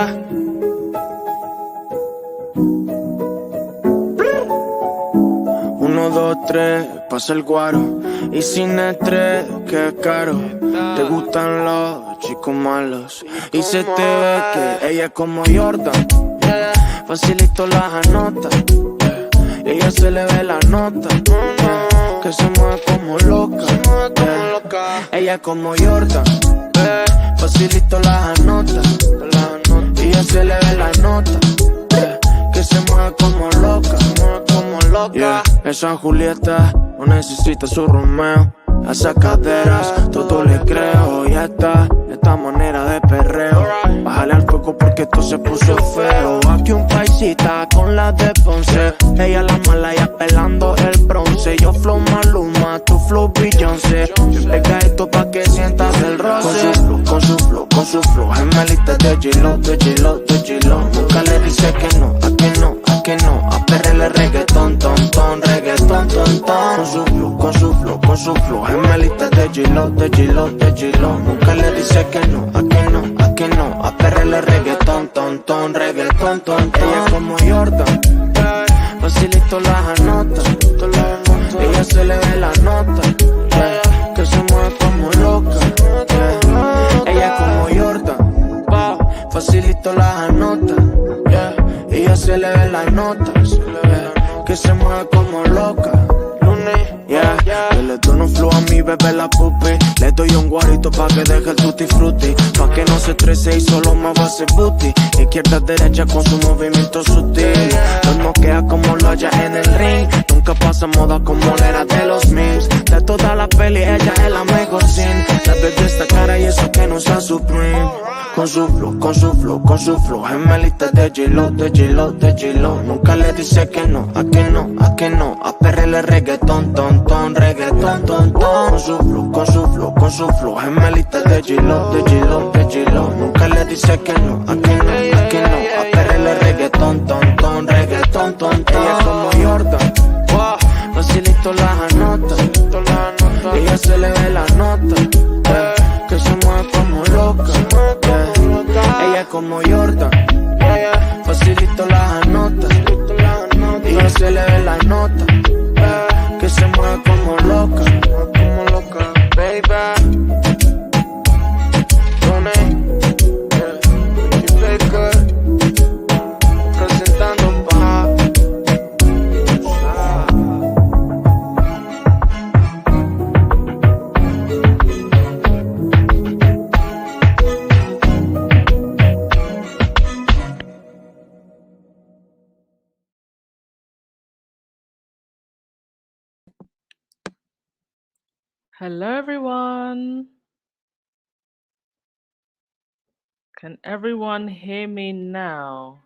Yeah. 1, 2, 3, pasa el guaro. Y sin estrés, que caro. Te gustan los chicos malos. Y se te ve que ella es como Jordan. Facilito las anota. Ella se le ve la nota. Que se mueve como loca. Ella es como Jordan. Facilito las anota. Ella se le ve la nota. Que se mueve como loca. Yeah. Esa Julieta no necesita su Romeo. A esas caderas todo le creo. Ya está, esta manera de perreo. Bájale al coco porque esto se puso feo. Aquí un paisita con la de Ponce. Ella la mala y apelando el bronce. Yo flow Maluma, tu flow Beyoncé. Yo pega esto pa' que sientas el roce. Con su flow, gemelita de J-Lo, de J-Lo, de J-Lo. Nunca le dice que no, a que no, a que no. A perrele reggaetón, ton, reggaetón, ton. Con su flow, gemelita de J-Lo, de J-Lo, de J-Lo. Nunca le dice que no, a que no, a que no. A perrele reggaetón, ton, reggaetón, ton. Ella es como Jordan, facilito las anota. Ella se le ve la nota, que se mueve como loca. Ella es como Jordan, facilito las anota. Ella se le ve la nota, que se mueve como loca. Yeah, yo le doy un flow a mi bebé la pupi. Le doy un guarito pa' que deje el tutti frutti. Pa' que no se estrese y solo me va a hacer booty. Izquierda, derecha con su movimiento sutil. Nos noquea como lo haya en el ring. Nunca pasa moda como la era de los memes. De toda la peli ella es la mejor sin. La ves de esta cara y eso que no usa Supreme. Con su flow, gemelita de J-Lo, de J-Lo, de J-Lo. Nunca le dice que no, a que no, a que no. A perrele reggaetón, ton, reggaetón, ton. Con su flow, gemelita de J-Lo, de J-Lo, de J-Lo. Nunca le dice que no, a que no, a que no. A perrele reggaetón, ton, reggaetón, ton. Ella es como Jordan, facilito las anota. Ella se le ve la nota, que se mueve como loca. Ella es como Jordan, facilito las anota. Ella se le ve la nota, que se mueve como loca, baby. Presentando pa' Hello, everyone. Can everyone hear me now?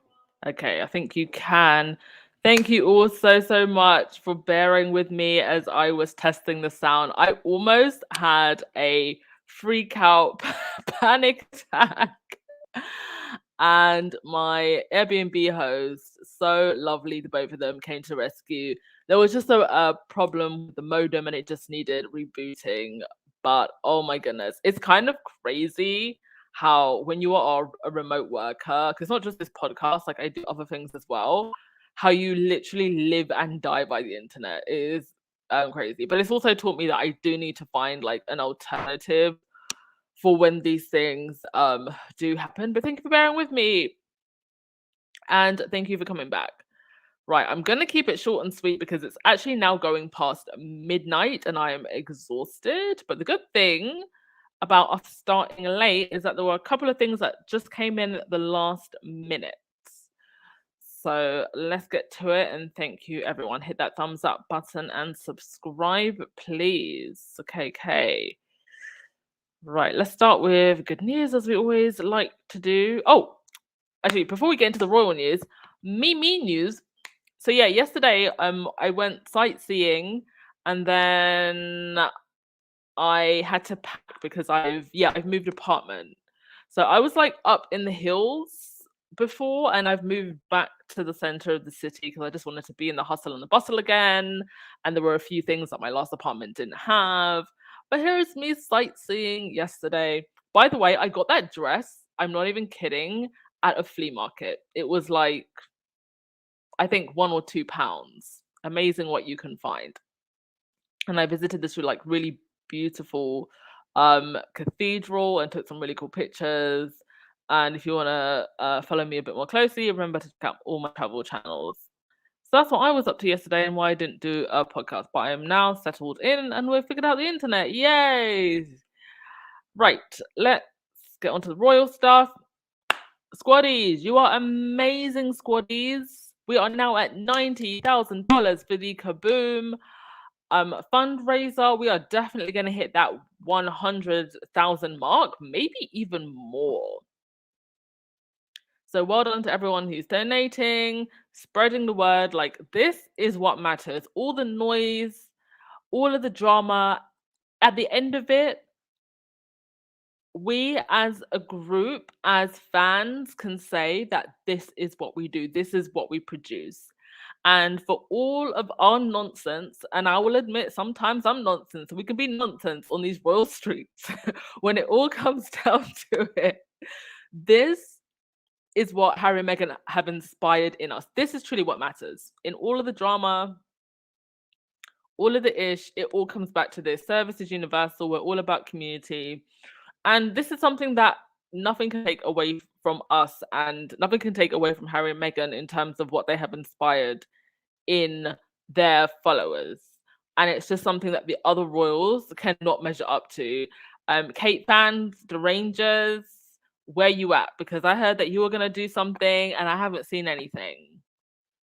Okay, I think you can. Thank you all so much for bearing with me as I was testing the sound. I almost had a freak out panic attack. And my Airbnb host, so lovely, the both of them came to rescue. There was just a problem with the modem and it just needed rebooting. But oh my goodness, it's kind of crazy how when you are a remote worker, because not just this podcast, like I do other things as well, how you literally live and die by the internet. It is crazy. But it's also taught me that I do need to find like an alternative for when these things do happen. But thank you for bearing with me. And thank you for coming back. Right, I'm going to keep it short and sweet because it's actually now going past midnight and I am exhausted. But the good thing about us starting late is that there were a couple of things that just came in at the last minute. So let's get to it. And thank you, everyone. Hit that thumbs up button and subscribe, please. Okay. Right, let's start with good news, as we always like to do. Oh, actually, before we get into the royal news, me news. So yeah, yesterday I went sightseeing and then I had to pack because I've moved apartment. So I was like up in the hills before and I've moved back to the center of the city because I just wanted to be in the hustle and the bustle again. And there were a few things that my last apartment didn't have. But here's me sightseeing yesterday. By the way, I got that dress. I'm not even kidding. at a flea market. It was like, I think, £1 or £2. Amazing what you can find. And I visited this like really beautiful cathedral and took some really cool pictures. And if you want to follow me a bit more closely, remember to check out all my travel channels. So that's what I was up to yesterday and why I didn't do a podcast. But I am now settled in and we've figured out the internet. Yay! Right, let's get on to the royal stuff. Squaddies, you are amazing, squaddies. We are now at $90,000 for the Kaboom fundraiser. We are definitely going to hit that 100,000 mark, maybe even more. So well done to everyone who's donating, spreading the word. Like, this is what matters. All the noise, all of the drama, at the end of it, we as a group, as fans, can say that this is what we do. This is what we produce. And for all of our nonsense, and I will admit sometimes I'm nonsense, we can be nonsense on these royal streets. When it all comes down to it, this is what Harry and Meghan have inspired in us. This is truly what matters. In all of the drama, all of the ish, it all comes back to this. Service is universal. We're all about community. And this is something that nothing can take away from us and nothing can take away from Harry and Meghan in terms of what they have inspired in their followers. And it's just something that the other royals cannot measure up to. Kate fans, the Rangers, where you at? Because I heard that you were going to do something and I haven't seen anything.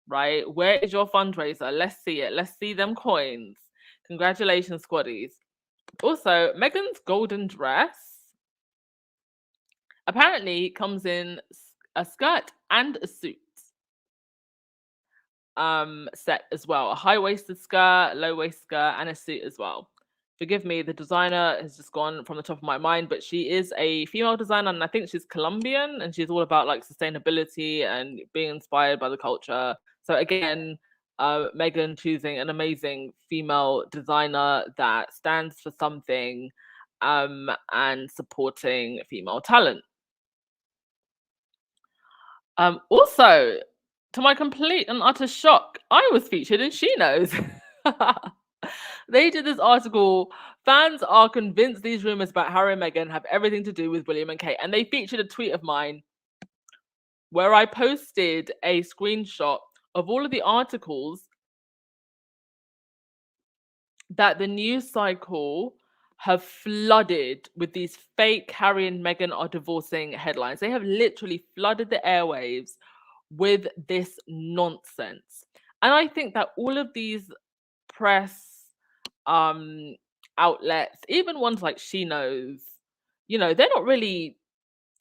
Right? Where is your fundraiser? Let's see it. Let's see them coins. Congratulations, squaddies. Also, Meghan's golden dress apparently comes in a skirt and a suit set as well. A high-waisted skirt, low-waist skirt, and a suit as well. Forgive me, the designer has just gone from the top of my mind, but she is a female designer and I think she's Colombian and she's all about like sustainability and being inspired by the culture. So again, Meghan choosing an amazing female designer that stands for something and supporting female talent. Also, to my complete and utter shock, I was featured in She Knows. They did this article. Fans are convinced these rumors about Harry and Meghan have everything to do with William and Kate. And they featured a tweet of mine where I posted a screenshot of all of the articles that the news cycle have flooded with these fake Harry and Meghan are divorcing headlines. They have literally flooded the airwaves with this nonsense. And I think that all of these press outlets, even ones like She Knows, they're not really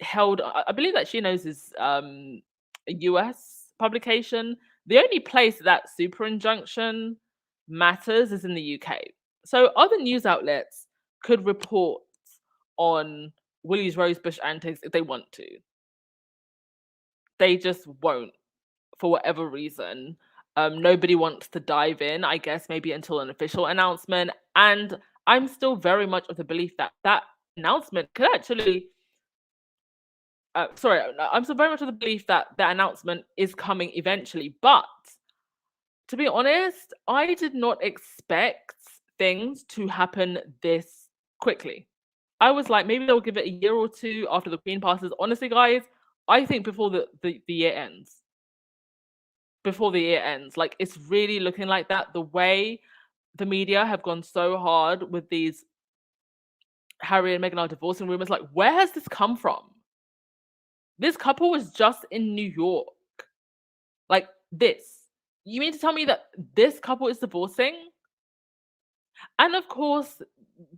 held. I believe that She Knows is a US publication. The only place that super injunction matters is in the UK. So other news outlets could report on Willie's rosebush antics if they want to. They just won't, for whatever reason. Nobody wants to dive in, I guess, maybe until an official announcement. And I'm still very much of the belief that that announcement could actually. I'm still very much of the belief that that announcement is coming eventually. But to be honest, I did not expect things to happen this quickly. I was like, maybe they'll give it a year or two after the Queen passes. Honestly, guys, I think before the year ends. Before the year ends. Like, it's really looking like that. The way the media have gone so hard with these Harry and Meghan are divorcing rumors, like, where has this come from? This couple was just in New York. Like, this. You mean to tell me that this couple is divorcing? And of course,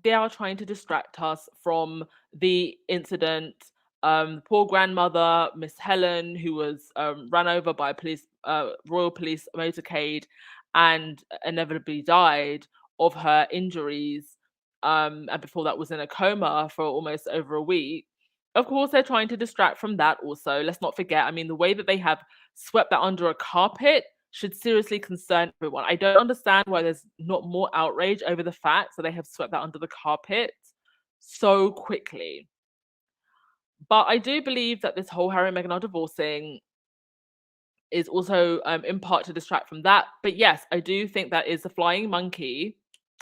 they are trying to distract us from the incident. Poor grandmother, Miss Helen, who was run over by Royal Police motorcade and inevitably died of her injuries. And before that was in a coma for almost over a week. Of course, they're trying to distract from that also. Let's not forget, I mean, the way that they have swept that under a carpet should seriously concern everyone. I don't understand why there's not more outrage over the fact that they have swept that under the carpet so quickly. But I do believe that this whole Harry and Meghan are divorcing is also in part to distract from that. But yes, I do think that is a flying monkey.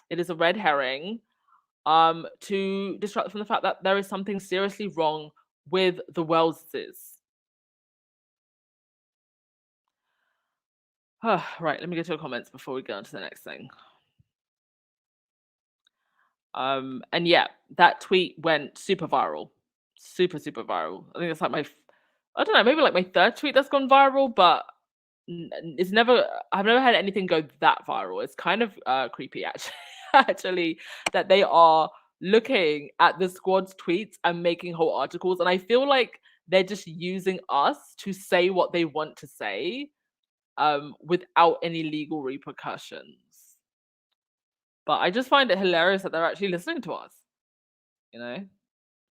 It is a red herring to distract from the fact that there is something seriously wrong with the Welleses. Right, let me get to your comments before we go on to the next thing. And yeah, that tweet went super viral, super viral. I think it's like I don't know, maybe like my third tweet that's gone viral, but it's never. I've never had anything go that viral. It's kind of creepy, actually, actually, that they are looking at the squad's tweets and making whole articles, and I feel like they're just using us to say what they want to say, without any legal repercussions. But I just find it hilarious that they're actually listening to us, you know.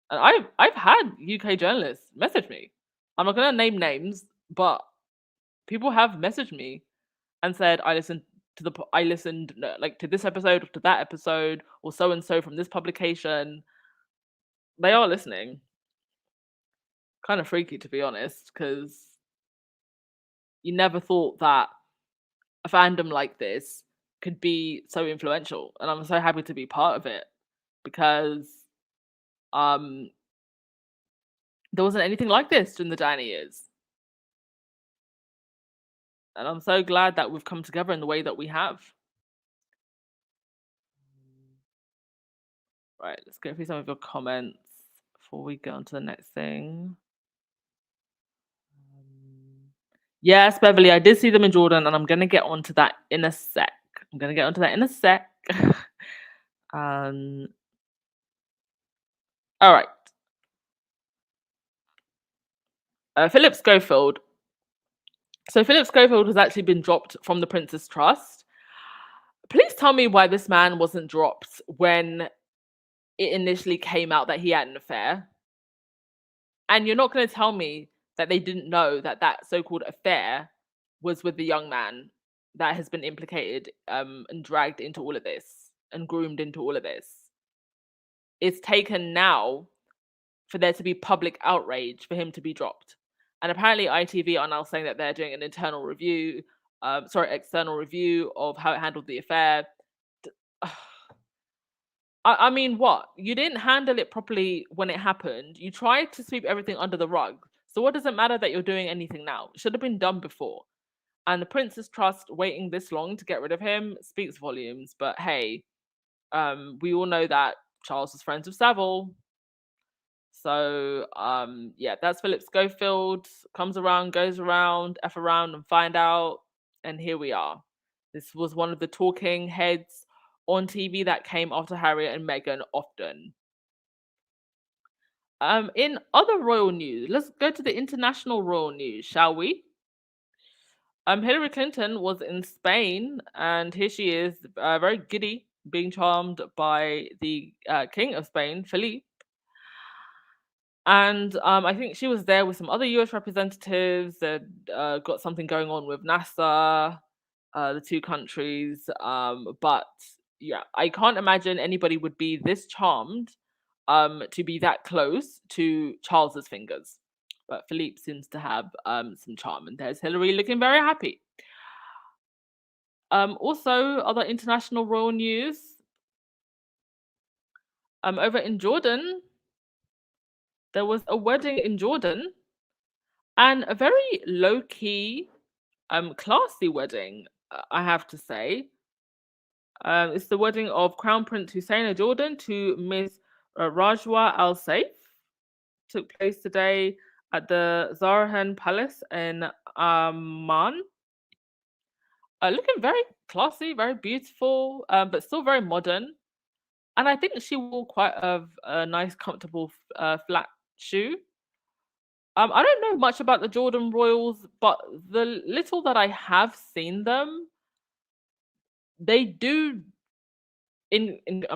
And I've had UK journalists message me. I'm not gonna name names, but people have messaged me and said I listened like to this episode or to that episode or so and so from this publication. They are listening. Kind of freaky, to be honest, because you never thought that a fandom like this could be so influential, and I'm so happy to be part of it because um there wasn't anything like this during the Diana years. And I'm so glad that we've come together in the way that we have. Right, let's go through some of your comments before we go on to the next thing. Yes, Beverly, I did see them in Jordan, and I'm gonna get onto that in a sec. Um, all right. Philip Schofield. So Philip Schofield has actually been dropped from the Prince's Trust. Please tell me why this man wasn't dropped when it initially came out that he had an affair. And you're not going to tell me that they didn't know that that so-called affair was with the young man that has been implicated and dragged into all of this and groomed into all of this. It's taken now for there to be public outrage for him to be dropped. And apparently ITV are now saying that they're doing an external review of how it handled the affair. I mean, what? You didn't handle it properly when it happened. You tried to sweep everything under the rug. So what does it matter that you're doing anything now? It should have been done before. And the Prince's Trust waiting this long to get rid of him speaks volumes. But hey, we all know that Charles was friends with Savile. So yeah, that's Philip Schofield. Comes around, goes around, F around and find out. And here we are. This was one of the talking heads on TV that came after Harry and Meghan often. In other royal news, let's go to the international royal news, shall we? Hillary Clinton was in Spain, and here she is, very giddy, being charmed by the King of Spain, Felipe. And I think she was there with some other US representatives that got something going on with NASA, the two countries. But yeah, I can't imagine anybody would be this charmed to be that close to Charles's fingers. But Philippe seems to have some charm, and there's Hillary looking very happy. Also, other international royal news. Over in Jordan, there was a wedding in Jordan, and a very low key, classy wedding, I have to say. It's the wedding of Crown Prince Hussein of Jordan to Miss Rajwa Al Saif. Took place today at the Zahran Palace in Amman. Looking very classy, very beautiful, but still very modern. And I think she wore quite a nice, comfortable flat shoe. I don't know much about the Jordan Royals, but the little that I have seen them, they do I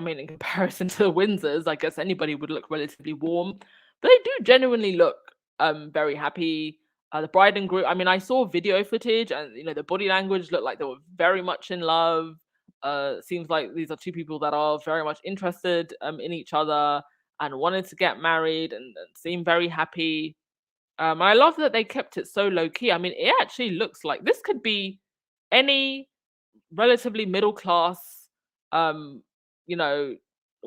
mean, in comparison to the Windsors, I guess anybody would look relatively warm, but they do genuinely look very happy. The bride and groom, I mean, I saw video footage and the body language looked like they were very much in love. Seems like these are two people that are very much interested in each other. and wanted to get married and seemed very happy. I love that they kept it so low key. I mean, it actually looks like this could be any relatively middle class, um, you know,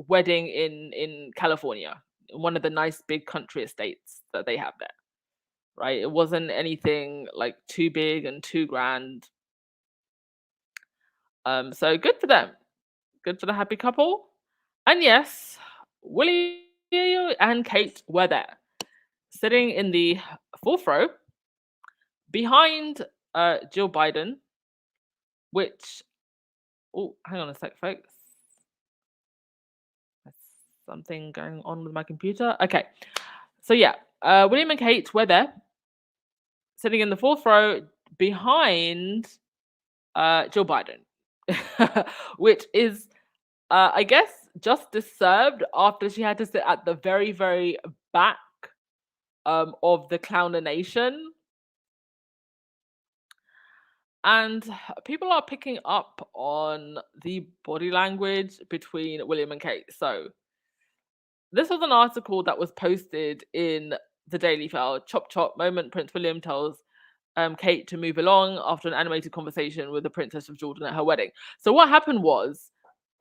wedding in California, one of the nice big country estates that they have there. Right? It wasn't anything like too big and too grand. So good for them. Good for the happy couple. And yes, William and Kate were there, sitting in the fourth row behind Jill Biden, which, oh, hang on a sec, folks. There's something going on with my computer. Okay. So yeah, William and Kate were there, sitting in the fourth row behind Jill Biden, which is, I guess, just deserved after she had to sit at the very, very back of the Clowner Nation. And people are picking up on the body language between William and Kate. So this was an article that was posted in the Daily Mail. Chop chop moment, Prince William tells Kate to move along after an animated conversation with the Princess of Jordan at her wedding. So what happened was,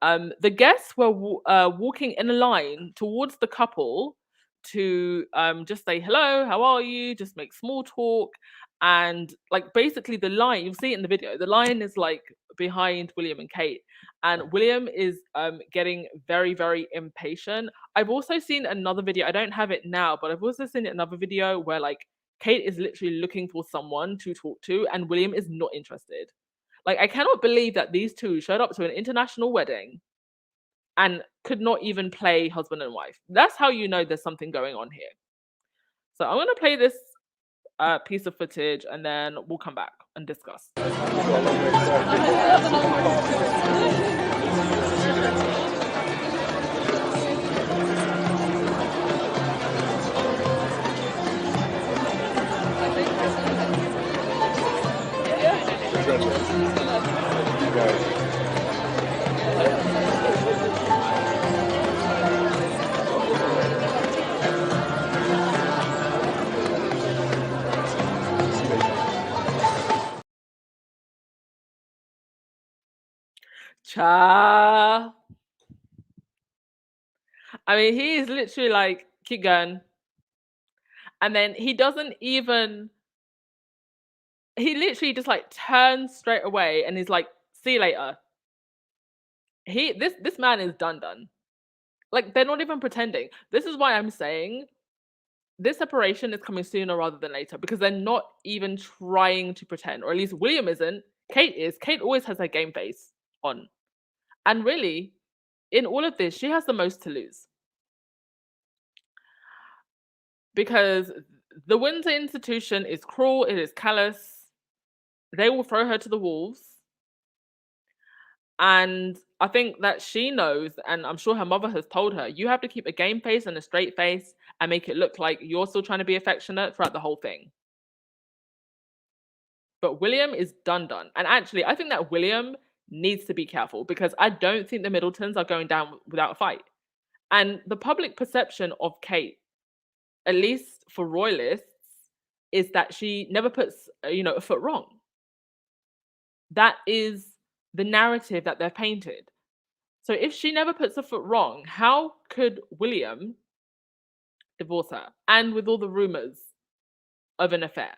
the guests were walking in a line towards the couple to just say hello, how are you, just make small talk. And like basically the line, you'll see it in the video, the line is like behind William and Kate, and William is getting very, very impatient. I've also seen another video, I don't have it now, but I've also seen another video where like Kate is literally looking for someone to talk to and William is not interested. Like, I cannot believe that these two showed up to an international wedding and could not even play husband and wife. That's how you know there's something going on here. So I'm going to play this piece of footage and then we'll come back and discuss. Cha. I mean, he is literally like, keep going. And then he doesn't even, he literally just like turns straight away and he's like, see you later. This man is done. Like, they're not even pretending. This is why I'm saying this separation is coming sooner rather than later, because they're not even trying to pretend, or at least William isn't. Kate is. Kate always has her game face on. And really, in all of this, she has the most to lose. Because the Windsor institution is cruel, it is callous. They will throw her to the wolves. And I think that she knows, and I'm sure her mother has told her, you have to keep a game face and a straight face and make it look like you're still trying to be affectionate throughout the whole thing. But William is done. And actually, I think that William needs to be careful because I don't think the Middletons are going down without a fight. And the public perception of Kate, at least for royalists, is that she never puts, a foot wrong. That is the narrative that they've painted. So if she never puts a foot wrong, how could William divorce her? And with all the rumors of an affair.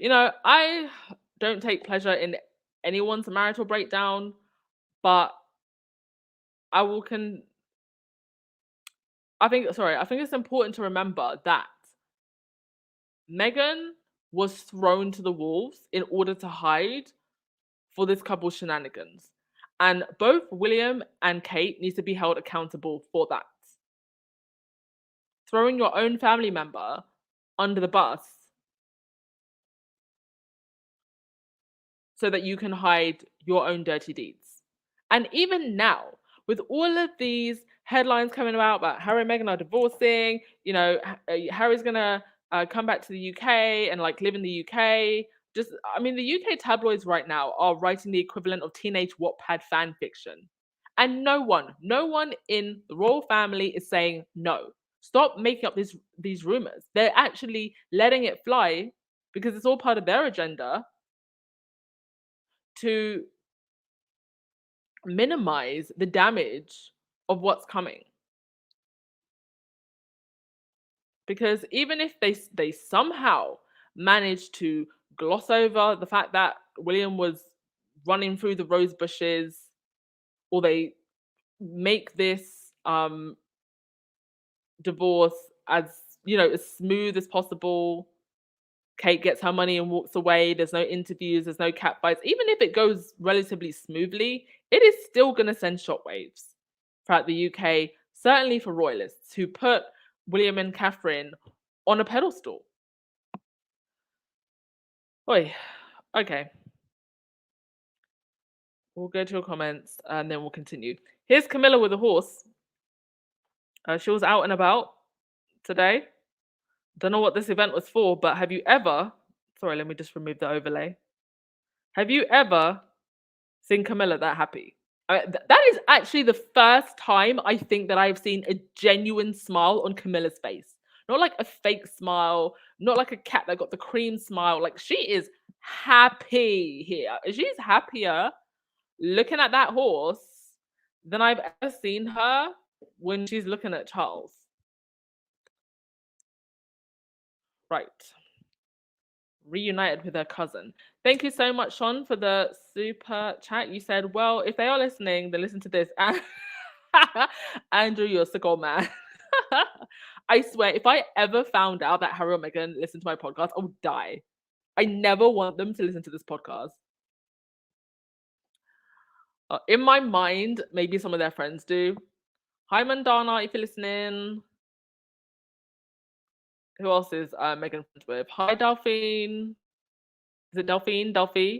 I don't take pleasure in anyone's marital breakdown, but I think it's important to remember that Meghan was thrown to the wolves in order to hide for this couple's shenanigans. And both William and Kate need to be held accountable for that. Throwing your own family member under the bus so that you can hide your own dirty deeds. And even now, with all of these headlines coming about Harry and Meghan are divorcing, Harry's gonna come back to the UK and like live in the UK. The UK tabloids right now are writing the equivalent of teenage Wattpad fan fiction. And no one in the royal family is saying no. Stop making up these rumors. They're actually letting it fly because it's all part of their agenda to minimize the damage of what's coming. Because even if they somehow manage to gloss over the fact that William was running through the rose bushes, or they make this divorce as as smooth as possible. Kate gets her money and walks away. There's no interviews, there's no cat fights. Even if it goes relatively smoothly, it is still going to send shockwaves throughout the UK, certainly for royalists who put William and Catherine on a pedestal. Oi, okay. We'll go to your comments and then we'll continue. Here's Camilla with a horse. She was out and about today. Don't know what this event was for, but have you ever, sorry, let me just remove the overlay. Have you ever seen Camilla that happy? That is actually the first time I think that I've seen a genuine smile on Camilla's face. Not like a fake smile, not like a cat that got the cream smile. Like, she is happy here. She's happier looking at that horse than I've ever seen her when she's looking at Charles. Right. Reunited with her cousin. Thank you so much, Sean, for the super chat. You said, well, if they are listening, then listen to this. Andrew, you're a sick old man. I swear, if I ever found out that Harry or Meghan listened to my podcast, I would die. I never want them to listen to this podcast. In my mind, maybe some of their friends do. Hi, Mandana, if you're listening. Who else is Meghan friends with? Hi, Delphine. Is it Delphine? Delphi?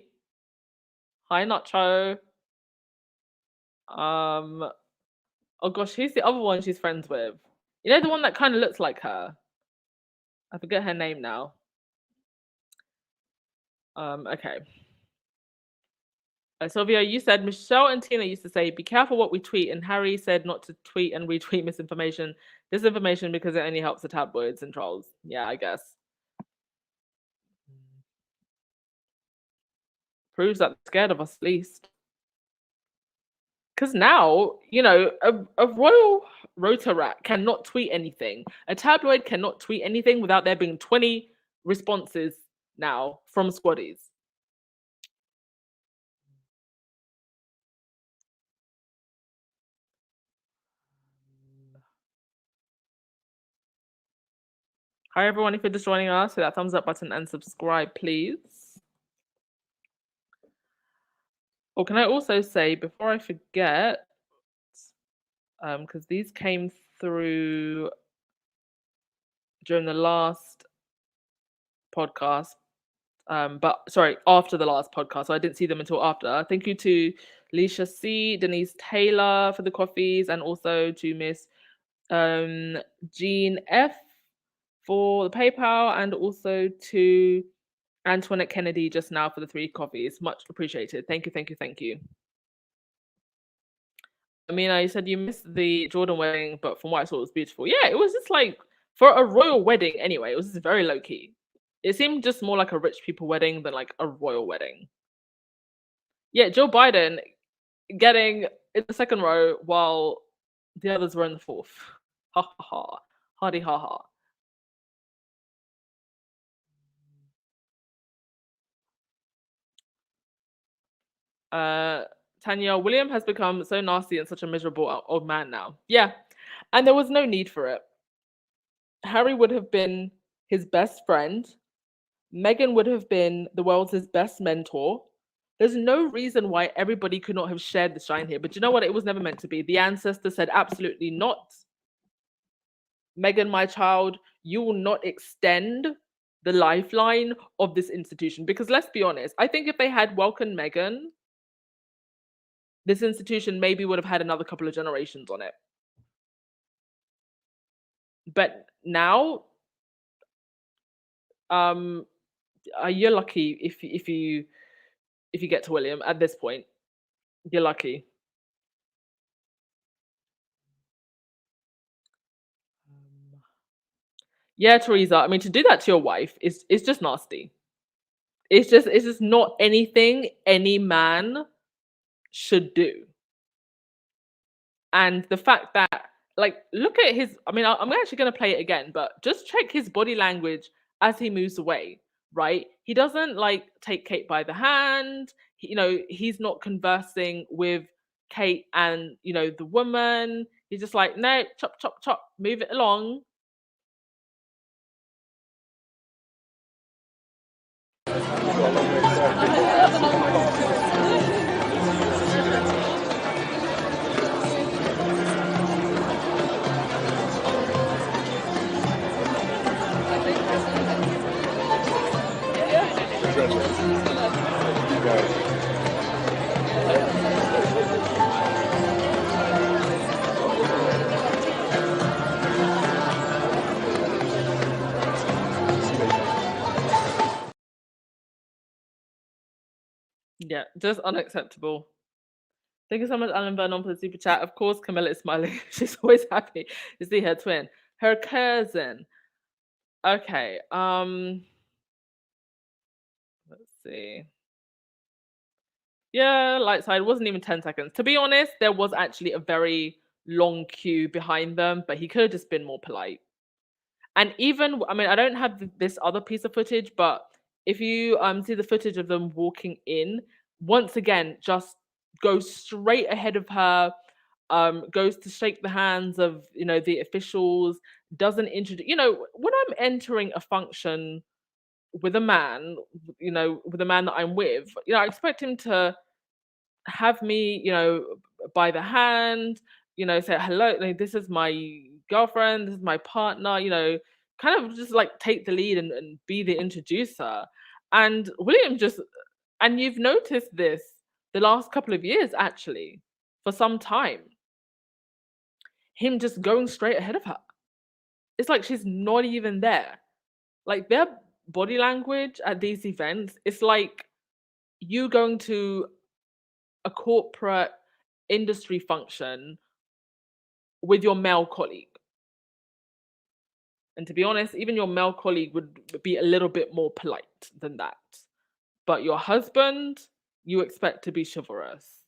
Hi, Nacho. Oh gosh, who's the other one she's friends with? You know, the one that kind of looks like her. I forget her name now. Okay. Sylvia, you said Michelle and Tina used to say, "Be careful what we tweet," and Harry said not to tweet and retweet misinformation, disinformation, because it only helps the tabloids and trolls. Yeah, I guess. Proves that they're scared of us at least. Because now, a royal rotor-rat cannot tweet anything. A tabloid cannot tweet anything without there being 20 responses now from squaddies. Hi, everyone. If you're just joining us, hit that thumbs up button and subscribe, please. Oh, can I also say, before I forget, because these came through during the last podcast, but sorry, after the last podcast, so I didn't see them until after. Thank you to Leisha C, Denise Taylor for the coffees, and also to Miss Jean F for the PayPal, and also to Antoinette Kennedy just now for the 3 coffees. Much appreciated. Thank you, thank you, thank you. Amina, you said you missed the Jordan wedding, but from what I saw, it was beautiful. Yeah, it was just like, for a royal wedding anyway, it was just very low key. It seemed just more like a rich people wedding than like a royal wedding. Yeah, Joe Biden getting in the second row while the others were in the fourth. Ha ha ha. Hardy ha ha. Tanya, William has become so nasty and such a miserable old man now. Yeah, and there was no need for it. Harry would have been his best friend. Meghan would have been the world's best mentor. There's no reason why everybody could not have shared the shine here. But you know what? It was never meant to be. The ancestor said absolutely not. Meghan, my child, you will not extend the lifeline of this institution. Because let's be honest, I think if they had welcomed Meghan, this institution maybe would have had another couple of generations on it. But now, you're lucky if you get to William at this point. You're lucky. Yeah, Teresa. I mean, to do that to your wife is just nasty. It's just not anything any man should do. And the fact that, like, look at his, I mean, I'm actually going to play it again, but just check his body language as he moves away, right? He doesn't like take Kate by the hand. He's not conversing with Kate and, the woman. He's just like, no, chop, chop, chop, move it along. Yeah, just unacceptable. Thank you so much, Alan Vernon, for the super chat. Of course, Camilla is smiling. She's always happy to see her twin, her cousin. Okay, let's see. Yeah, light side wasn't even 10 seconds. To be honest, there was actually a very long queue behind them, but he could have just been more polite. And even, I mean, I don't have this other piece of footage, but if you see the footage of them walking in, once again, just goes straight ahead of her, goes to shake the hands of, the officials, doesn't introduce, when I'm entering a function with a man, with a man that I'm with, I expect him to have me, by the hand, say hello, like, this is my girlfriend, this is my partner, kind of just like take the lead and be the introducer. And William just, and you've noticed this the last couple of years actually, for some time, him just going straight ahead of her. It's like she's not even there. Like their body language at these events, it's like you going to a corporate industry function with your male colleague. And to be honest, even your male colleague would be a little bit more polite than that. But your husband, you expect to be chivalrous.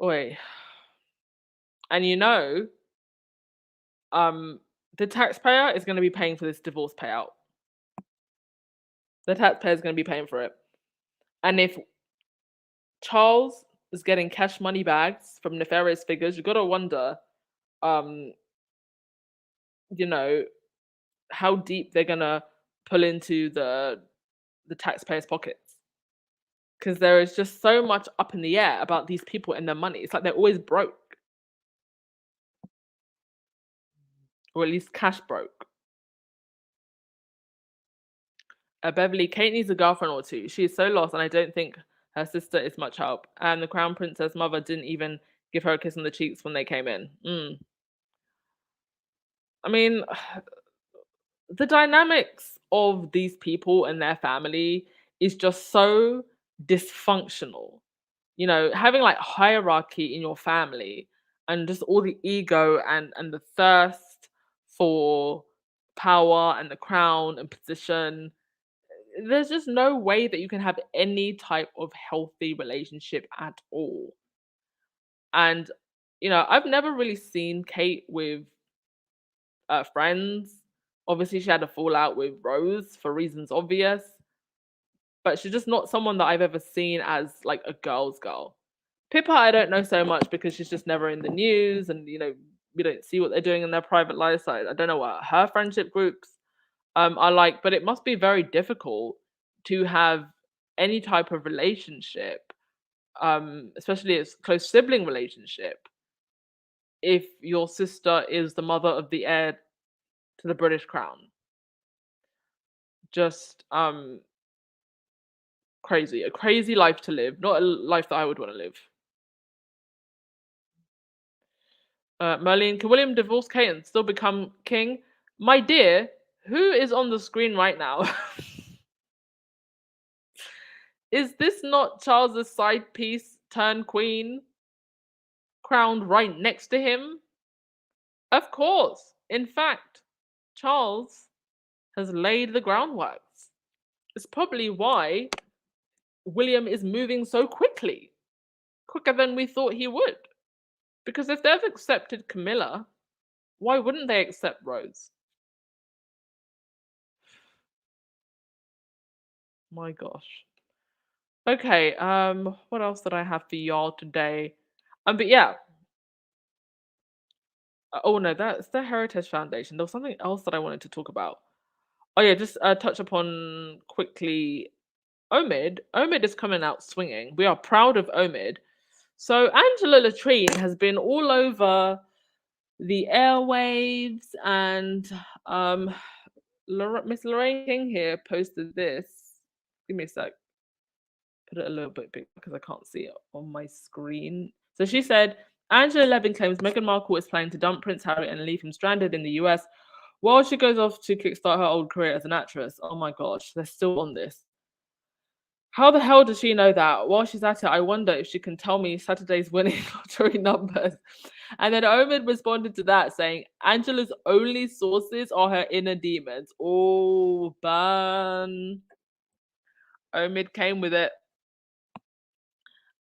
Oi. And um, the taxpayer is going to be paying for this divorce payout. The taxpayer is going to be paying for it. And if Charles is getting cash money bags from nefarious figures, you got to wonder, um, you know, how deep they're gonna pull into the taxpayers' pockets. Because there is just so much up in the air about these people and their money. It's like they're always broke, or at least cash broke. Beverly, Kate needs a girlfriend or two. She is so lost, and I don't think her sister is much help. And the crown princess mother didn't even give her a kiss on the cheeks when they came in. I mean, the dynamics of these people and their family is just so dysfunctional. Having like hierarchy in your family and just all the ego and the thirst for power and the crown and position, there's just no way that you can have any type of healthy relationship at all. And I've never really seen Kate with friends. Obviously, she had a fallout with Rose for reasons obvious, but she's just not someone that I've ever seen as like a girl's girl. Pippa, I don't know so much because she's just never in the news, and we don't see what they're doing in their private lives. So I don't know what her friendship groups are like, but it must be very difficult to have any type of relationship, especially a close sibling relationship, if your sister is the mother of the heir to the British crown. Just crazy, a crazy life to live, not a life that I would want to live. Merlin, can William divorce Kate and still become king? My dear, who is on the screen right now? Is this not Charles's side piece turned queen, crowned right next to him? Of course. In fact, Charles has laid the groundwork. It's probably why William is moving so quickly, quicker than we thought he would. Because if they've accepted Camilla, why wouldn't they accept Rose? My gosh. Okay, what else did I have for y'all today? But yeah. Oh no, that's the Heritage Foundation. There was something else that I wanted to talk about. Oh yeah, just touch upon quickly Omid. Omid is coming out swinging. We are proud of Omid. So Angela Latrine has been all over the airwaves, and um, Miss Lorraine King here posted this. Give me a sec. Put it a little bit big because I can't see it on my screen. So she said, Angela Levin claims Meghan Markle is planning to dump Prince Harry and leave him stranded in the US while she goes off to kickstart her old career as an actress. Oh my gosh, they're still on this. How the hell does she know that? While she's at it, I wonder if she can tell me Saturday's winning lottery numbers. And then Omid responded to that saying, Angela's only sources are her inner demons. Oh, burn. Omid came with it.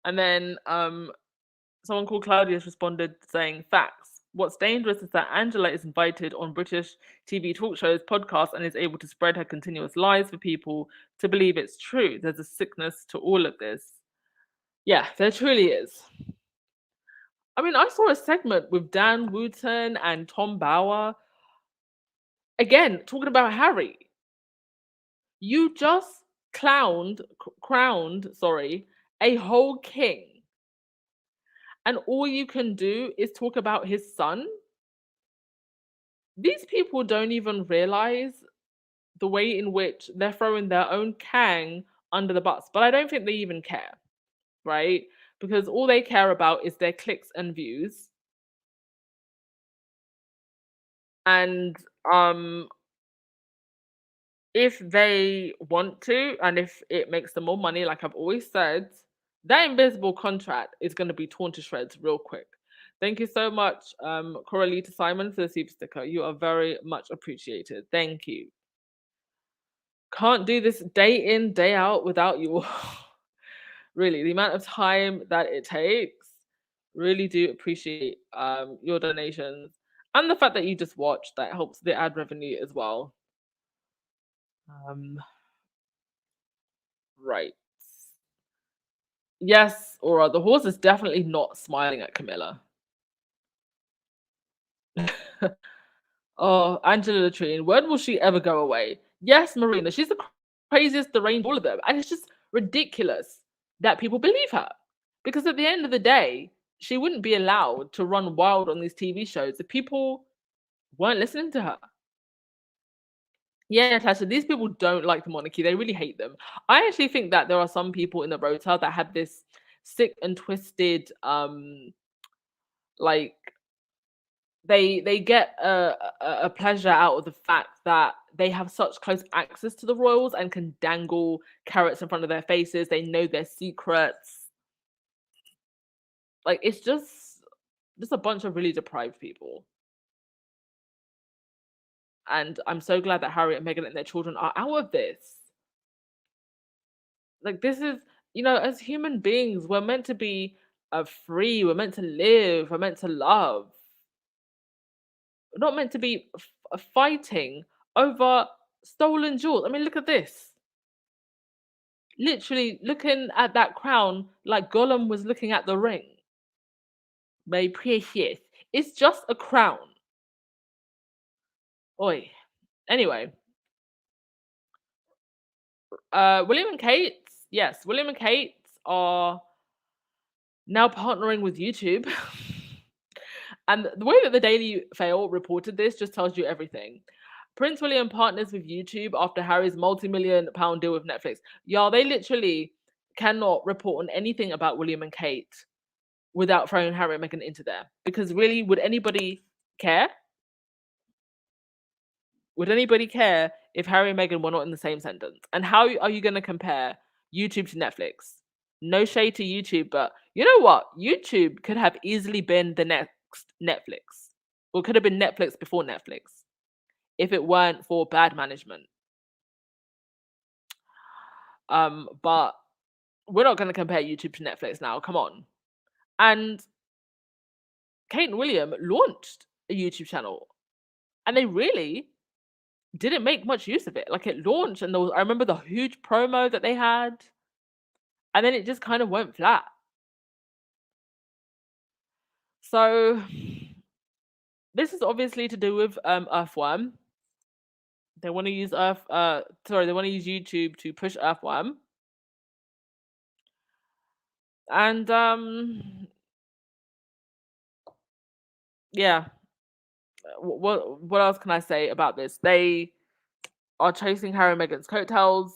And then someone called Claudius responded saying, facts. What's dangerous is that Angela is invited on British TV talk shows, podcasts, and is able to spread her continuous lies for people to believe it's true. There's a sickness to all of this. Yeah, there truly is. I mean, I saw a segment with Dan Wooten and Tom Bauer. Again, talking about Harry. You just crowned, a whole king. And all you can do is talk about his son. These people don't even realize the way in which they're throwing their own Kang under the bus. But I don't think they even care, right? Because all they care about is their clicks and views. And if they want to, and if it makes them more money, like I've always said, that invisible contract is going to be torn to shreds real quick. Thank you so much, Coralita Simon, for the super sticker. You are very much appreciated. Thank you. Can't do this day in, day out without you. Really, the amount of time that it takes, really do appreciate your donations. And the fact that you just watch, that helps the ad revenue as well. Right. Yes, Aura, the horse is definitely not smiling at Camilla. Oh, Angela Latrine, when will she ever go away? Yes, Marina, she's the craziest, deranged, all of them. And it's just ridiculous that people believe her. Because at the end of the day, she wouldn't be allowed to run wild on these TV shows if people weren't listening to her. Yeah, Natasha, these people don't like the monarchy. They really hate them. I actually think that there are some people in the rota that have this sick and twisted, like they get a pleasure out of the fact that they have such close access to the royals and can dangle carrots in front of their faces. They know their secrets. Like it's just a bunch of really deprived people. And I'm so glad that Harry and Meghan and their children are out of this. Like this is, as human beings, we're meant to be free. We're meant to live. We're meant to love. We're not meant to be fighting over stolen jewels. I mean, look at this. Literally looking at that crown like Gollum was looking at the ring. My precious. It's just a crown. Oi. Anyway. William and Kate. Yes, William and Kate are now partnering with YouTube. And the way that the Daily Fail reported this just tells you everything. Prince William partners with YouTube after Harry's multi-million pound deal with Netflix. Y'all, they literally cannot report on anything about William and Kate without throwing Harry and Meghan into there. Because really, would anybody care? Would anybody care if Harry and Meghan were not in the same sentence? And how are you going to compare YouTube to Netflix? No shade to YouTube, but you know what? YouTube could have easily been the next Netflix. or could have been Netflix before Netflix if it weren't for bad management. But we're not going to compare YouTube to Netflix now. Come on. And Kate and William launched a YouTube channel, and they really didn't make much use of it. Like it launched, and I remember the huge promo that they had, and then it just kind of went flat. So this is obviously to do with Earthworm. They want to use they want to use YouTube to push Earthworm. And yeah, what else can I say about this? They are chasing Harry and Meghan's coattails.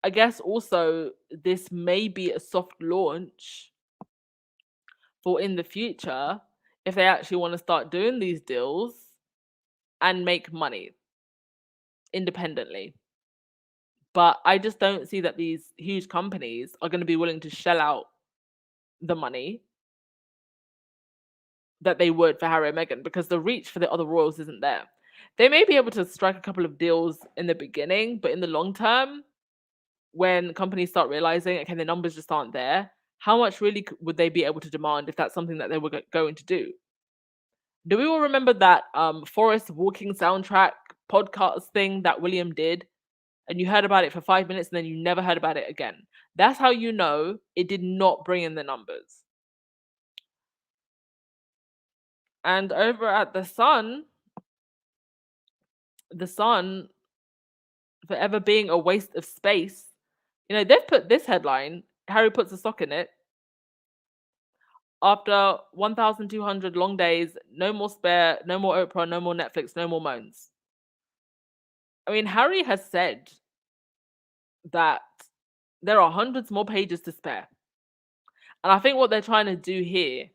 I guess also this may be a soft launch for in the future if they actually want to start doing these deals and make money independently. But I just don't see that these huge companies are going to be willing to shell out the money that they would for Harry and Meghan because the reach for the other royals isn't there. They may be able to strike a couple of deals in the beginning, but in the long term, when companies start realizing, okay, the numbers just aren't there, how much really would they be able to demand if that's something that they were going to do? Do we all remember that Forest Walking soundtrack podcast thing that William did? And you heard about it for 5 minutes and then you never heard about it again. That's how you know it did not bring in the numbers. And over at The Sun, forever being a waste of space, they've put this headline, Harry puts a sock in it. After 1,200 long days, no more Spare, no more Oprah, no more Netflix, no more moans. I mean, Harry has said that there are hundreds more pages to spare. And I think what they're trying to do here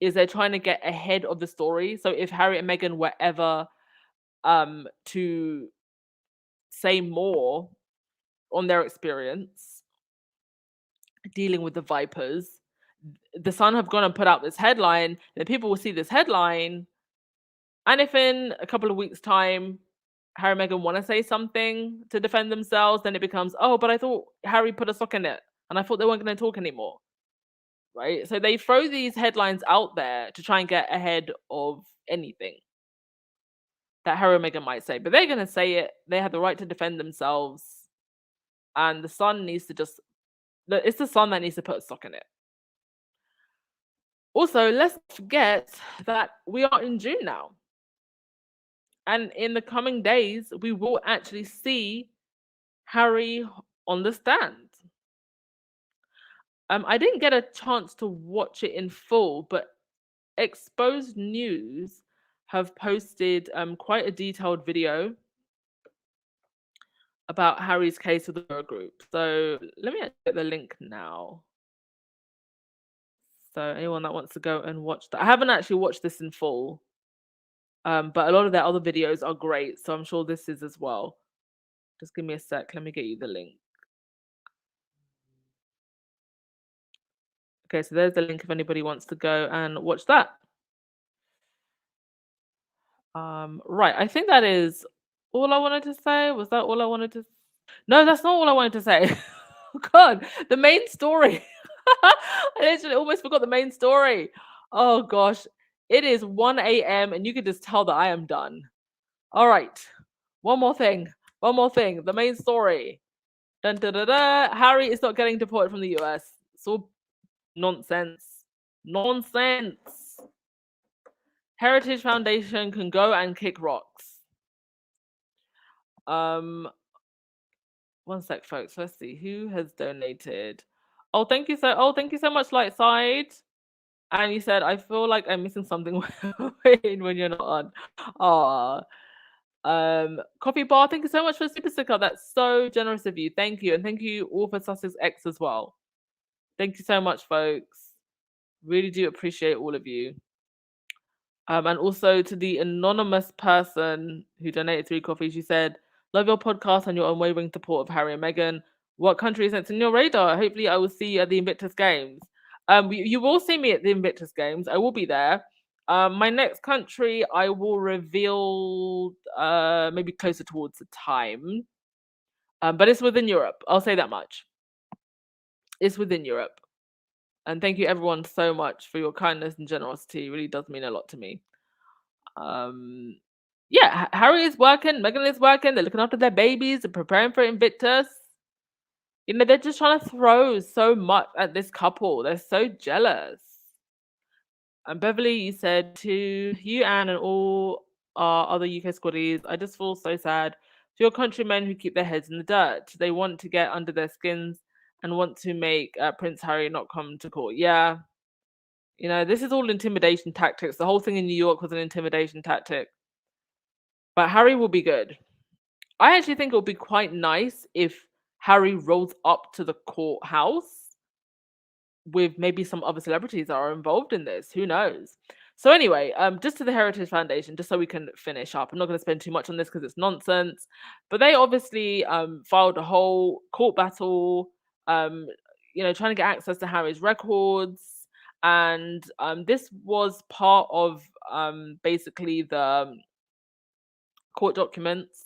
is they're trying to get ahead of the story. So if Harry and Meghan were ever to say more on their experience dealing with the Vipers, The Sun have gone and put out this headline, and people will see this headline, and if in a couple of weeks' time Harry and Meghan want to say something to defend themselves, then it becomes, oh, but I thought Harry put a sock in it, and I thought they weren't going to talk anymore. Right? So they throw these headlines out there to try and get ahead of anything that Harry and Meghan might say. But they're going to say it. They have the right to defend themselves. And The Sun needs to it's The Sun that needs to put a sock in it. Also, let's forget that we are in June now. And in the coming days, we will actually see Harry on the stand. I didn't get a chance to watch it in full, but Exposed News have posted quite a detailed video about Harry's case with the Royal Group. So let me get the link now. So anyone that wants to go and watch that. I haven't actually watched this in full, but a lot of their other videos are great. So I'm sure this is as well. Just give me a sec. Let me get you the link. Okay, so there's the link if anybody wants to go and watch that. Right, I think that is all I wanted to say. Was that all I wanted to? No, that's not all I wanted to say. God, the main story. I literally almost forgot the main story. Oh gosh, it is 1 a.m. and you can just tell that I am done. All right, one more thing. The main story. Dun, da, da, da. Harry is not getting deported from the US. It's all nonsense. Heritage Foundation can go and kick rocks. One sec, folks. Let's see who has donated. Oh, thank you so much, Lightside. And you said, I feel like I'm missing something when you're not on. Coffee Bar, thank you so much for super sticker. That's so generous of you. Thank you. And thank you all for Sussex X as well. Thank you so much, folks. Really do appreciate all of you. And also to the anonymous person who donated 3 coffees, you said, love your podcast and your unwavering support of Harry and Meghan. What country is next in your radar? Hopefully I will see you at the Invictus Games. You will see me at the Invictus Games. I will be there. My next country I will reveal maybe closer towards the time. But it's within Europe. I'll say that much. It's within Europe. And thank you everyone so much for your kindness and generosity. It really does mean a lot to me. Um, yeah, Harry is working, Meghan is working, they're looking after their babies and preparing for Invictus. You know, they're just trying to throw so much at this couple. They're so jealous. And Beverly, you said to you, Anne, and all our other UK squaddies, I just feel so sad for your countrymen who keep their heads in the dirt. They want to get under their skins and want to make Prince Harry not come to court. Yeah, you know, this is all intimidation tactics. The whole thing in New York was an intimidation tactic. But Harry will be good. I actually think it would be quite nice if Harry rolls up to the courthouse with maybe some other celebrities that are involved in this. Who knows? So anyway, just to the Heritage Foundation, just so we can finish up. I'm not going to spend too much on this because it's nonsense. But they obviously filed a whole court battle, um, you know, trying to get access to Harry's records, and this was part of basically the court documents.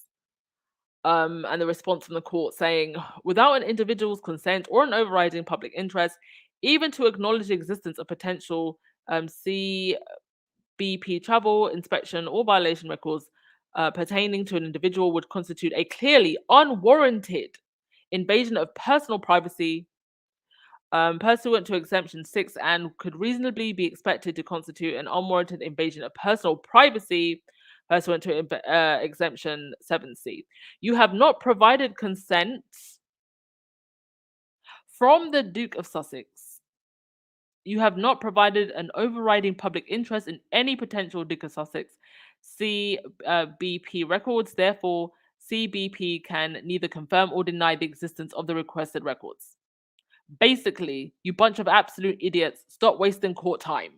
And the response from the court saying, without an individual's consent or an overriding public interest, even to acknowledge the existence of potential CBP travel, inspection, or violation records pertaining to an individual would constitute a clearly unwarranted invasion of personal privacy pursuant to exemption 6 and could reasonably be expected to constitute an unwarranted invasion of personal privacy pursuant to exemption 7C. You have not provided consent from the Duke of Sussex. You have not provided an overriding public interest in any potential Duke of Sussex CBP records. Therefore, CBP can neither confirm or deny the existence of the requested records. Basically, you bunch of absolute idiots, stop wasting court time.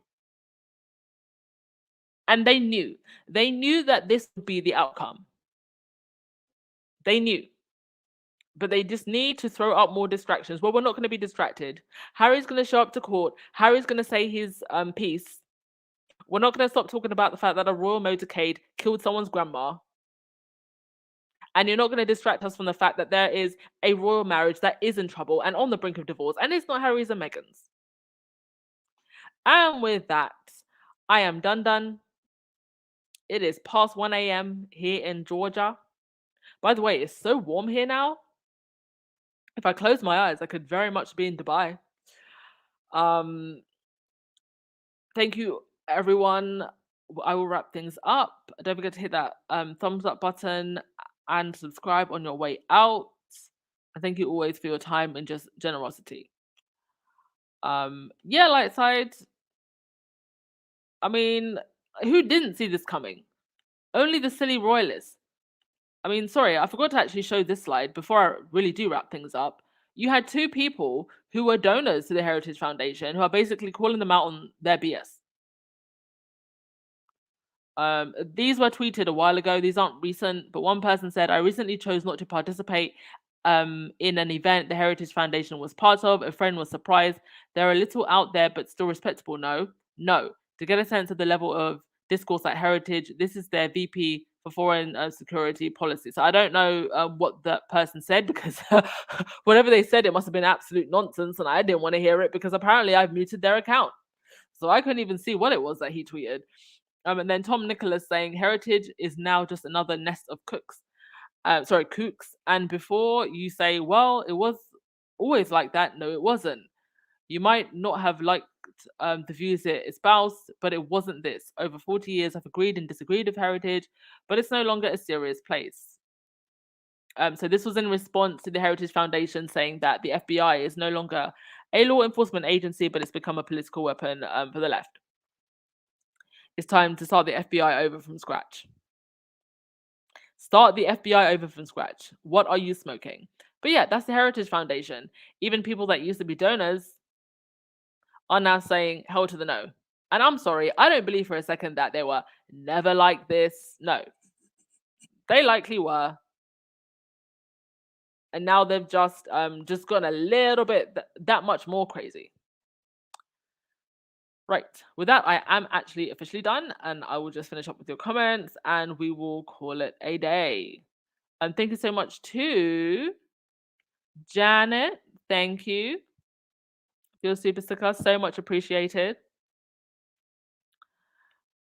And they knew that this would be the outcome. They knew. But they just need to throw up more distractions. Well, we're not going to be distracted. Harry's going to show up to court. Harry's going to say his piece. We're not going to stop talking about the fact that a royal motorcade killed someone's grandma. And you're not going to distract us from the fact that there is a royal marriage that is in trouble and on the brink of divorce. And it's not Harry's and Meghan's. And with that, I am done. It is past 1 a.m. here in Georgia. By the way, it's so warm here now. If I close my eyes, I could very much be in Dubai. Thank you, everyone. I will wrap things up. Don't forget to hit that thumbs up button and subscribe on your way out. And thank you always for your time and just generosity. Yeah, light side. I mean, who didn't see this coming? Only the silly royalists. I mean, sorry, I forgot to actually show this slide before I really do wrap things up. You had two people who were donors to the Heritage Foundation who are basically calling them out on their BS. These were tweeted a while ago. These aren't recent, but one person said, I recently chose not to participate in an event the Heritage Foundation was part of. A friend was surprised. They're a little out there, but still respectable. No. To get a sense of the level of discourse at Heritage, this is their VP for Foreign Security Policy. So I don't know what that person said because whatever they said, it must have been absolute nonsense, and I didn't want to hear it because apparently I've muted their account. So I couldn't even see what it was that he tweeted. And then Tom Nicholas saying Heritage is now just another nest of kooks. And before you say, well, it was always like that. No, it wasn't. You might not have liked the views it espoused, but it wasn't this. Over 40 years, I've agreed and disagreed with Heritage, but it's no longer a serious place. So this was in response to the Heritage Foundation saying that the FBI is no longer a law enforcement agency, but it's become a political weapon for the left. It's time to start the FBI over from scratch. Start the FBI over from scratch. What are you smoking? But yeah, that's the Heritage Foundation. Even people that used to be donors are now saying hell to the no. And I'm sorry, I don't believe for a second that they were never like this. No. They likely were. And now they've just gone a little bit that much more crazy. Right. With that, I am actually officially done, and I will just finish up with your comments, and we will call it a day. And thank you so much to Janet. Thank you for your super sticker. So much appreciated.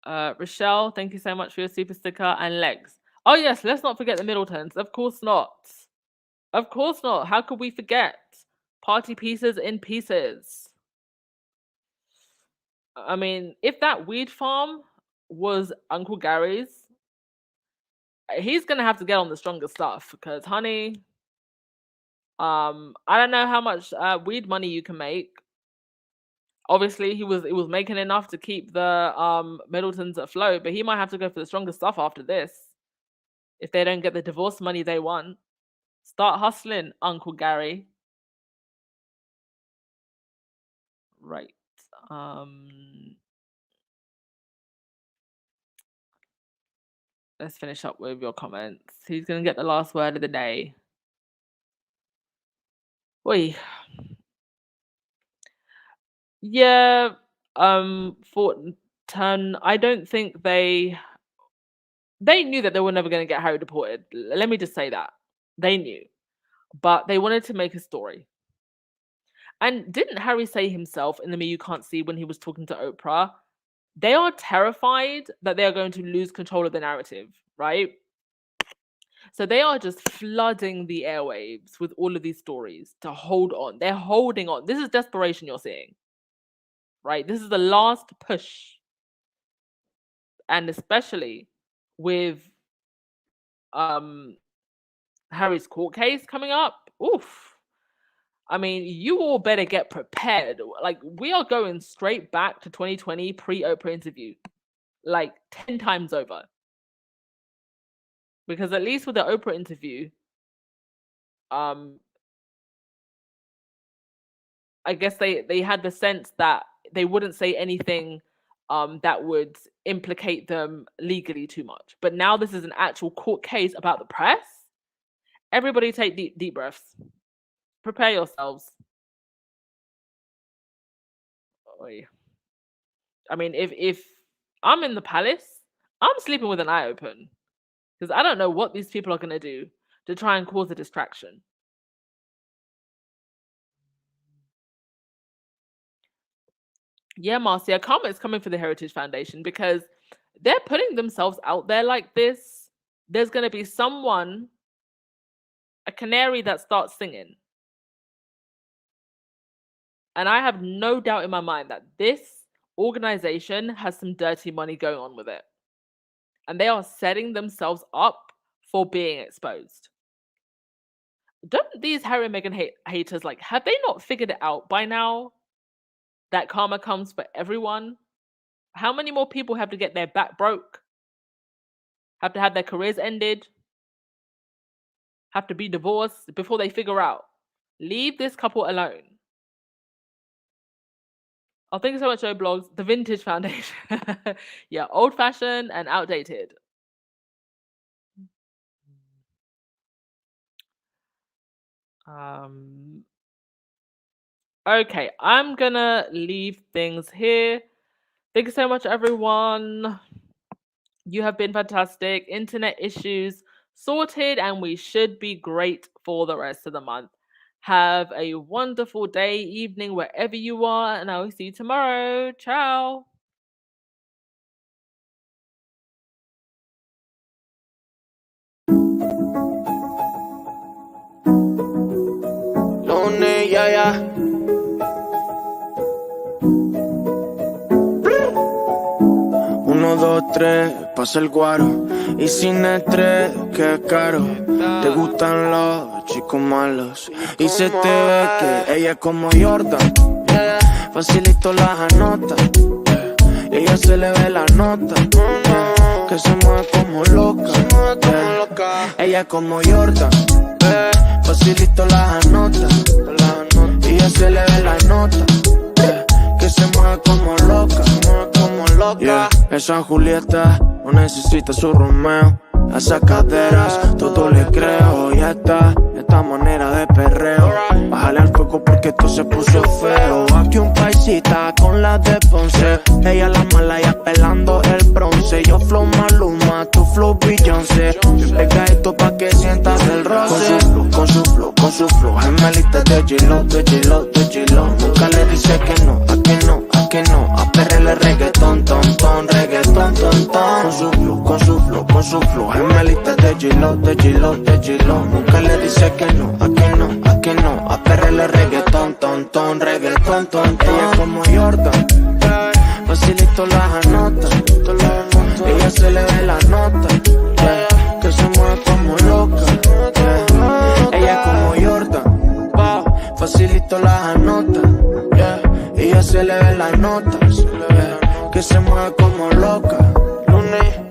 Rochelle, thank you so much for your super sticker. And Legs. Oh, yes, let's not forget the Middletons. Of course not. Of course not. How could we forget? Party pieces in pieces. I mean, if that weed farm was Uncle Gary's, he's gonna have to get on the stronger stuff because, honey, I don't know how much weed money you can make. Obviously, it was making enough to keep the Middletons afloat, but he might have to go for the stronger stuff after this if they don't get the divorce money they want. Start hustling, Uncle Gary. Right. Let's finish up with your comments. Who's gonna get the last word of the day? Oi. Yeah, Fortin, I don't think they knew that they were never going to get Harry deported. Let me just say that. They knew. But they wanted to make a story. And didn't Harry say himself in the Me You Can't See when he was talking to Oprah, they are terrified that they are going to lose control of the narrative, right? So they are just flooding the airwaves with all of these stories to hold on. They're holding on. This is desperation you're seeing, right? This is the last push. And especially with Harry's court case coming up, oof. I mean, you all better get prepared. Like, we are going straight back to 2020 pre-Oprah interview, like 10 times over. Because at least with the Oprah interview, I guess they had the sense that they wouldn't say anything that would implicate them legally too much. But now this is an actual court case about the press. Everybody take deep breaths. Prepare yourselves. Oy. I mean, if I'm in the palace, I'm sleeping with an eye open. Because I don't know what these people are going to do to try and cause a distraction. Yeah, Marcia, karma is coming for the Heritage Foundation because they're putting themselves out there like this. There's going to be someone, a canary that starts singing. And I have no doubt in my mind that this organization has some dirty money going on with it. And they are setting themselves up for being exposed. Don't these Harry and Meghan haters, like, have they not figured it out by now that karma comes for everyone? How many more people have to get their back broke? Have to have their careers ended? Have to be divorced before they figure out? Leave this couple alone. Oh, thank you so much, Joe Blogs. The Vintage Foundation. Yeah, old-fashioned and outdated. Okay, I'm gonna leave things here. Thank you so much, everyone. You have been fantastic. Internet issues sorted, and we should be great for the rest of the month. Have a wonderful day, evening, wherever you are, and I will see you tomorrow. Ciao. Lonely, yeah. Uno, dos, tres, pasa el guaro. Y sin estrés, que caro. Te gustan los chicos malos. Y se te ve que ella es como Jordan. Facilito las anota. Y ella se le ve la nota. Que se mueve como loca. Ella es como Jordan. Facilito las anota. Y ella se le ve la nota. Que se mueve como loca. Yeah. Esa Julieta no necesita su Romeo. A esas caderas, todo le creo. Y esta manera de perreo. Bájale al fuego porque esto se puso feo. Aquí un paisita con la de Ponce. Ella la mala y apelando el bronce. Yo flow Maluma, tu flow Beyoncé. Pega esto pa' que sientas el roce. Con su flow, con su flow. Gemelita de G-Lo, de G-Lo, de G-Lo. Nunca le dice que no, a que no, a que no. A perrele reggaetón, ton, ton, reggaetón, ton, ton. Con su flow, con su flow, con su flow. Gemelita de G-Lo, de G-Lo, de G-Lo. Nunca le dice que no, a que no, a que no. A perrele reggaetón, ton, ton, reggaetón, ton, ton. Ella como Jordan, facilito las anota. Ella se le ve la nota, que se mueve como loca. Ella como Jordan, facilito las anota. Ella se le ve las notas, que se mueve como loca.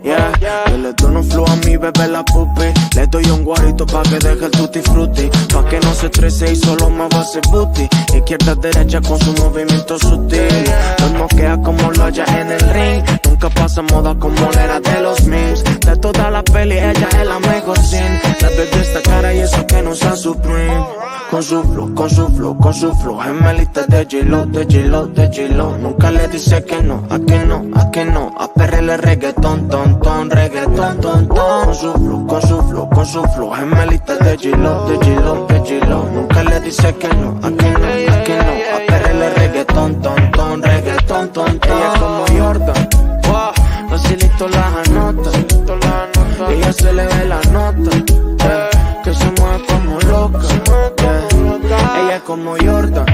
Yo le doy un flow a mi bebé la pupi. Le doy un guarito pa' que deje el tutti frutti. Pa' que no se estrese y solo me va a hacer booty. Izquierda, derecha con su movimiento sutil. Nos noquea como lo haya en el ring. Nunca pasa moda como la era de los memes. De toda la peli ella es la mejor sin. La bebé esta cara y eso que no usa Supreme. Con su flow, con su flow, con su flow. Gemelita de G-Lo, de G-Lo, de G-Lo. Nunca le dice que no, a que no, a que no. A perrele reggaetón, ton, ton, reggaetón, ton, ton. Con su flow, con su flow, con su flow. Gemelita de G-Lo, de G-Lo, de G-Lo. Nunca le dice que no, a que no, a que no. A perrele reggaetón, ton, ton, reggaetón, ton, ton. Ella como Jordan, facilito las anotas. Ella se le ve la nota, que se mueve como loca. Ella es como Jordan,